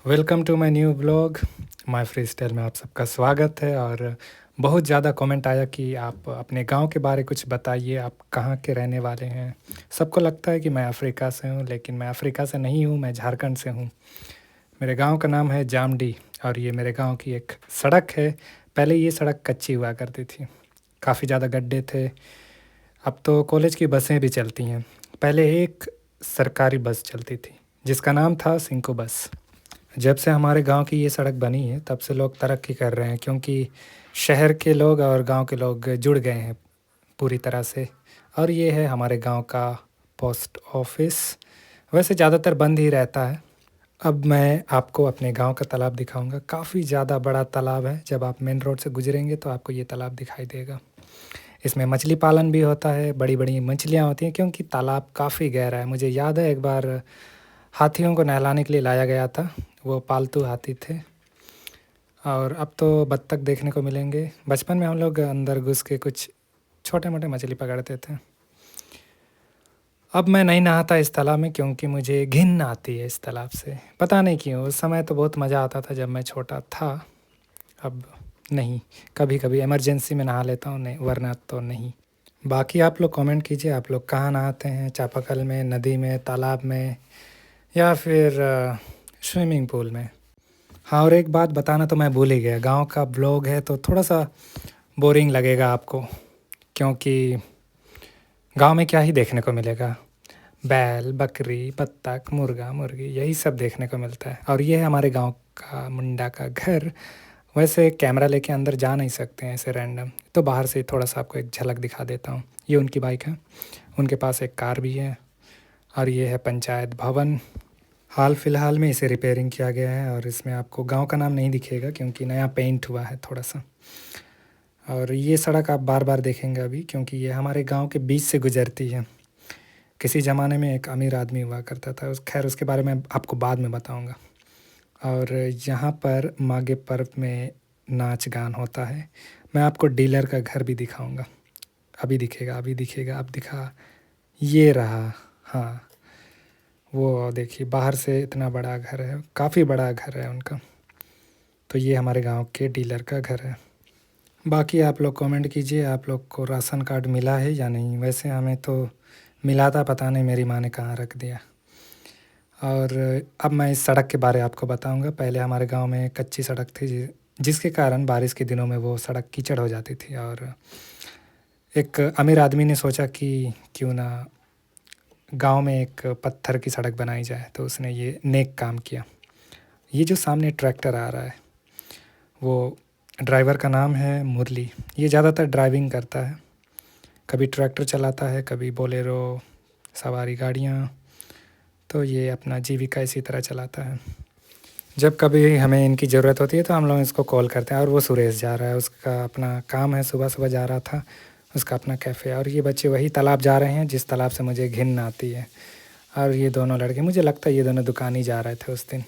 Welcome to my new blog. My free style में आप सबका स्वागत है। और बहुत ज़्यादा कमेंट आया कि आप अपने गांव के बारे कुछ बताइए, आप कहाँ के रहने वाले हैं। सबको लगता है कि मैं अफ्रीका से हूँ, लेकिन मैं अफ्रीका से नहीं हूँ, मैं झारखंड से हूँ। मेरे गांव का नाम है जामडी और ये मेरे गांव की एक सड़क है। पहले ये सड़क कच्ची हुआ करती थी, काफ़ी ज़्यादा गड्ढे थे। अब तो कॉलेज की बसें भी चलती हैं। पहले एक सरकारी बस चलती थी जिसका नाम था सिंको बस। जब से हमारे गांव की ये सड़क बनी है तब से लोग तरक्की कर रहे हैं, क्योंकि शहर के लोग और गांव के लोग जुड़ गए हैं पूरी तरह से। और ये है हमारे गांव का पोस्ट ऑफिस। वैसे ज़्यादातर बंद ही रहता है। अब मैं आपको अपने गांव का तालाब दिखाऊंगा। काफ़ी ज़्यादा बड़ा तालाब है। जब आप मेन रोड से गुजरेंगे तो आपको ये तालाब दिखाई देगा। इसमें मछली पालन भी होता है, बड़ी बड़ी मछलियाँ होती हैं क्योंकि तालाब काफ़ी गहरा है। मुझे याद है एक बार हाथियों को नहलाने के लिए लाया गया था। वो पालतू हाथी थे। और अब तो बत्तख देखने को मिलेंगे। बचपन में हम लोग अंदर घुस के कुछ छोटे मोटे मछली पकड़ते थे। अब मैं नहीं नहाता इस तालाब में क्योंकि मुझे घिन आती है इस तालाब से। पता नहीं क्यों। उस समय तो बहुत मज़ा आता था जब मैं छोटा था। अब नहीं, कभी कभी इमरजेंसी में नहा लेता हूँ, नहीं वरना तो नहीं। बाकी आप लोग कमेंट कीजिए, आप लोग कहाँ नहाते हैं? चापाकल में, नदी में, तालाब में, या फिर स्विमिंग पूल में। हाँ, और एक बात बताना तो मैं भूल ही गया। गांव का ब्लॉग है तो थोड़ा सा बोरिंग लगेगा आपको, क्योंकि गांव में क्या ही देखने को मिलेगा। बैल, बकरी, बत्तख, मुर्गा, मुर्गी, यही सब देखने को मिलता है। और ये है हमारे गांव का मुंडा का घर। वैसे कैमरा लेके अंदर जा नहीं सकते हैं ऐसे रैंडम, तो बाहर से थोड़ा सा आपको एक झलक दिखा देता हूँ। ये उनकी बाइक है, उनके पास एक कार भी है। और ये है पंचायत भवन। हाल फिलहाल में इसे रिपेयरिंग किया गया है और इसमें आपको गांव का नाम नहीं दिखेगा क्योंकि नया पेंट हुआ है थोड़ा सा। और ये सड़क आप बार बार देखेंगे अभी, क्योंकि ये हमारे गांव के बीच से गुजरती है। किसी ज़माने में एक अमीर आदमी हुआ करता था, खैर उसके बारे में आपको बाद में बताऊंगा। और यहाँ पर माघे पर्व में नाच गान होता है। मैं आपको डीलर का घर भी दिखाऊंगा। अभी दिखेगा, अभी दिखेगा, अब दिखा, ये रहा। हाँ, वो देखिए बाहर से इतना बड़ा घर है, काफ़ी बड़ा घर है उनका। तो ये हमारे गांव के डीलर का घर है। बाकी आप लोग कमेंट कीजिए, आप लोग को राशन कार्ड मिला है या नहीं। वैसे हमें तो मिला था, पता नहीं मेरी माँ ने कहाँ रख दिया। और अब मैं इस सड़क के बारे आपको बताऊंगा। पहले हमारे गांव में कच्ची सड़क थी जिसके कारण बारिश के दिनों में वो सड़क कीचड़ हो जाती थी। और एक अमीर आदमी ने सोचा कि क्यों ना गांव में एक पत्थर की सड़क बनाई जाए, तो उसने ये नेक काम किया। ये जो सामने ट्रैक्टर आ रहा है, वो ड्राइवर का नाम है मुरली। ये ज़्यादातर ड्राइविंग करता है, कभी ट्रैक्टर चलाता है, कभी बोलेरो सवारी गाड़ियाँ। तो ये अपना जीविका इसी तरह चलाता है। जब कभी हमें इनकी ज़रूरत होती है तो हम लोग इसको कॉल करते हैं। और वो सुरेश जा रहा है, उसका अपना काम है, सुबह सुबह जा रहा था, उसका अपना कैफ़े। और ये बच्चे वही तालाब जा रहे हैं जिस तालाब से मुझे घिन आती है। और ये दोनों लड़के, मुझे लगता है ये दोनों दुकान ही जा रहे थे उस दिन।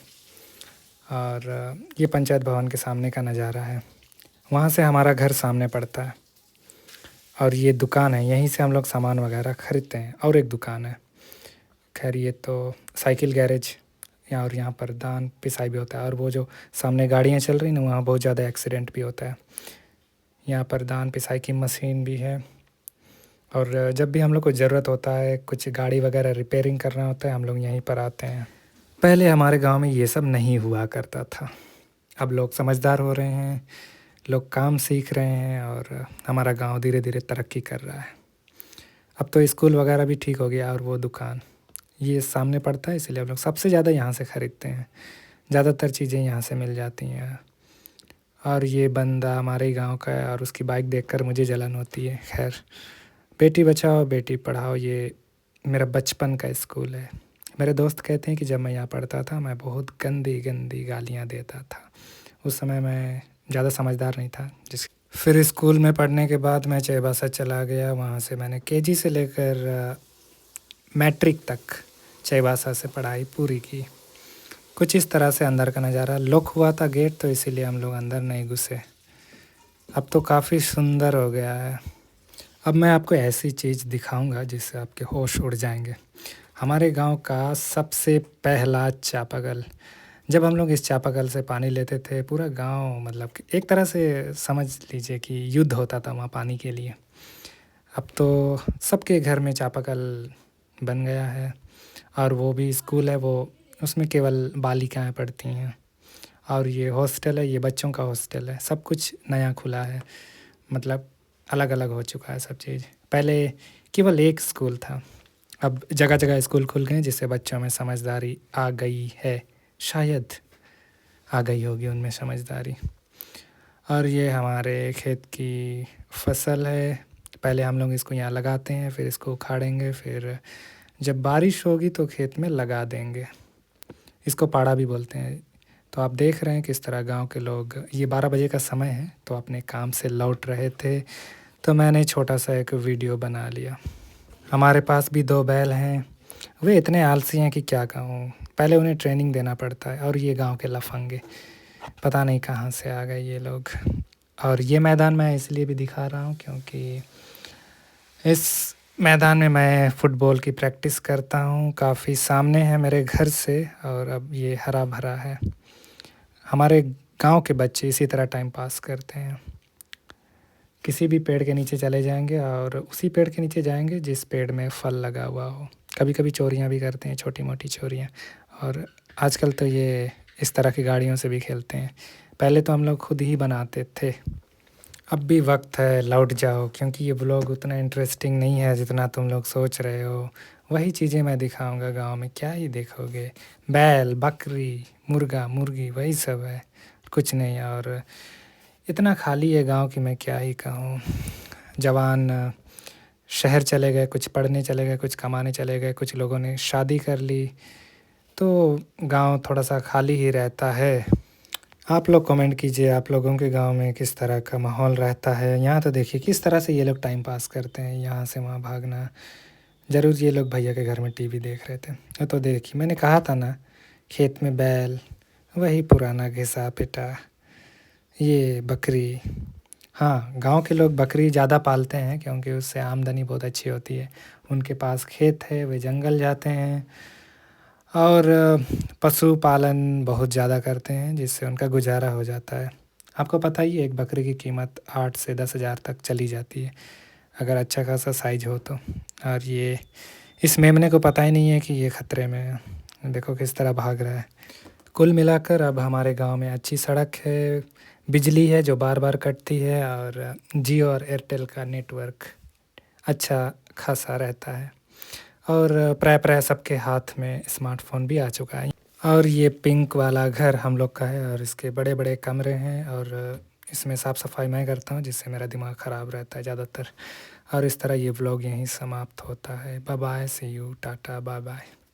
और ये पंचायत भवन के सामने का नज़ारा है। वहाँ से हमारा घर सामने पड़ता है और ये दुकान है, यहीं से हम लोग सामान वगैरह ख़रीदते हैं। और एक दुकान है, खैर ये तो साइकिल गैरेज। यहाँ और यहाँ पर दान पिसाई भी होता है। और वो जो सामने गाड़ियाँ चल रही ना, वहाँ बहुत ज़्यादा एक्सीडेंट भी होता है। यहाँ पर दान पिसाई की मशीन भी है। और जब भी हम लोग को ज़रूरत होता है, कुछ गाड़ी वगैरह रिपेयरिंग करना होता है, हम लोग यहीं पर आते हैं। पहले हमारे गांव में ये सब नहीं हुआ करता था। अब लोग समझदार हो रहे हैं, लोग काम सीख रहे हैं और हमारा गांव धीरे धीरे तरक्की कर रहा है। अब तो स्कूल वगैरह भी ठीक हो गया। और वो दुकान ये सामने पड़ता है, इसलिए हम लोग सबसे ज़्यादा यहाँ से ख़रीदते हैं। ज़्यादातर चीज़ें यहाँ से मिल जाती हैं। और ये बंदा हमारे ही गांव का है और उसकी बाइक देखकर मुझे जलन होती है। खैर, बेटी बचाओ बेटी पढ़ाओ, ये मेरा बचपन का स्कूल है। मेरे दोस्त कहते हैं कि जब मैं यहाँ पढ़ता था मैं बहुत गंदी गंदी गालियाँ देता था। उस समय मैं ज़्यादा समझदार नहीं था। फिर स्कूल में पढ़ने के बाद मैं चाईबासा चला गया। वहाँ से मैंने केजी से लेकर मैट्रिक तक चाईबासा से पढ़ाई पूरी की। कुछ इस तरह से अंदर का नज़ारा। लॉक हुआ था गेट, तो इसीलिए हम लोग अंदर नहीं घुसे। अब तो काफ़ी सुंदर हो गया है। अब मैं आपको ऐसी चीज़ दिखाऊंगा जिससे आपके होश उड़ जाएंगे। हमारे गांव का सबसे पहला चापाकल, जब हम लोग इस चापाकल से पानी लेते थे पूरा गांव मतलब कि एक तरह से समझ लीजिए कि युद्ध होता था वहाँ पानी के लिए। अब तो सबके घर में चापाकल बन गया है और वो भी स्कूल है वो उसमें केवल बालिकाएं पढ़ती हैं और ये हॉस्टल है ये बच्चों का हॉस्टल है। सब कुछ नया खुला है मतलब अलग अलग हो चुका है सब चीज़। पहले केवल एक स्कूल था, अब जगह जगह स्कूल खुल गए हैं जिससे बच्चों में समझदारी आ गई है, शायद आ गई होगी उनमें समझदारी। और ये हमारे खेत की फसल है। पहले हम लोग इसको यहाँ लगाते हैं फिर इसको उखाड़ेंगे फिर जब बारिश होगी तो खेत में लगा देंगे। इसको पाड़ा भी बोलते हैं। तो आप देख रहे हैं किस तरह गांव के लोग, ये 12 बजे का समय है तो अपने काम से लौट रहे थे तो मैंने छोटा सा एक वीडियो बना लिया। हमारे पास भी 2 बैल हैं, वे इतने आलसी हैं कि क्या कहूँ। पहले उन्हें ट्रेनिंग देना पड़ता है और ये गांव के लफंगे पता नहीं कहाँ से आ गए ये लोग। और ये मैदान मैं इसलिए भी दिखा रहा हूँ क्योंकि इस मैदान में मैं फ़ुटबॉल की प्रैक्टिस करता हूँ, काफ़ी सामने है मेरे घर से और अब ये हरा भरा है। हमारे गांव के बच्चे इसी तरह टाइम पास करते हैं। किसी भी पेड़ के नीचे चले जाएंगे और उसी पेड़ के नीचे जाएंगे जिस पेड़ में फल लगा हुआ हो। कभी कभी चोरियाँ भी करते हैं, छोटी मोटी चोरियाँ। और आजकल तो ये इस तरह की गाड़ियों से भी खेलते हैं। पहले तो हम लोग खुद ही बनाते थे। अब भी वक्त है लौट जाओ क्योंकि ये ब्लॉग उतना इंटरेस्टिंग नहीं है जितना तुम लोग सोच रहे हो। वही चीज़ें मैं दिखाऊंगा गांव में, क्या ही देखोगे, बैल बकरी मुर्गा मुर्गी वही सब है, कुछ नहीं। और इतना खाली है गांव की मैं क्या ही कहूँ। जवान शहर चले गए, कुछ पढ़ने चले गए, कुछ कमाने चले गए, कुछ लोगों ने शादी कर ली, तो गांव थोड़ा सा खाली ही रहता है। आप लोग कमेंट कीजिए आप लोगों के गांव में किस तरह का माहौल रहता है। यहाँ तो देखिए किस तरह से ये लोग टाइम पास करते हैं, यहाँ से वहाँ भागना। ज़रूर ये लोग भैया के घर में टीवी देख रहे थे। तो देखिए मैंने कहा था ना, खेत में बैल, वही पुराना घिसा पिटा, ये बकरी। हाँ, गांव के लोग बकरी ज़्यादा पालते हैं क्योंकि उससे आमदनी बहुत अच्छी होती है। उनके पास खेत है, वे जंगल जाते हैं और पशुपालन बहुत ज़्यादा करते हैं जिससे उनका गुजारा हो जाता है। आपको पता ही है एक बकरी की कीमत 8 से 10 हज़ार तक चली जाती है अगर अच्छा खासा साइज हो तो। और ये इस मेमने को पता ही नहीं है कि ये ख़तरे में है, देखो किस तरह भाग रहा है। कुल मिलाकर अब हमारे गांव में अच्छी सड़क है, बिजली है जो बार बार कटती है और जियो और एयरटेल का नेटवर्क अच्छा खासा रहता है। और प्राय प्राय सबके हाथ में स्मार्टफोन भी आ चुका है। और ये पिंक वाला घर हम लोग का है और इसके बड़े बड़े कमरे हैं और इसमें साफ़ सफाई मैं करता हूँ जिससे मेरा दिमाग ख़राब रहता है ज़्यादातर। और इस तरह ये व्लॉग यहीं समाप्त होता है। Bye bye, see you, tata, bye bye.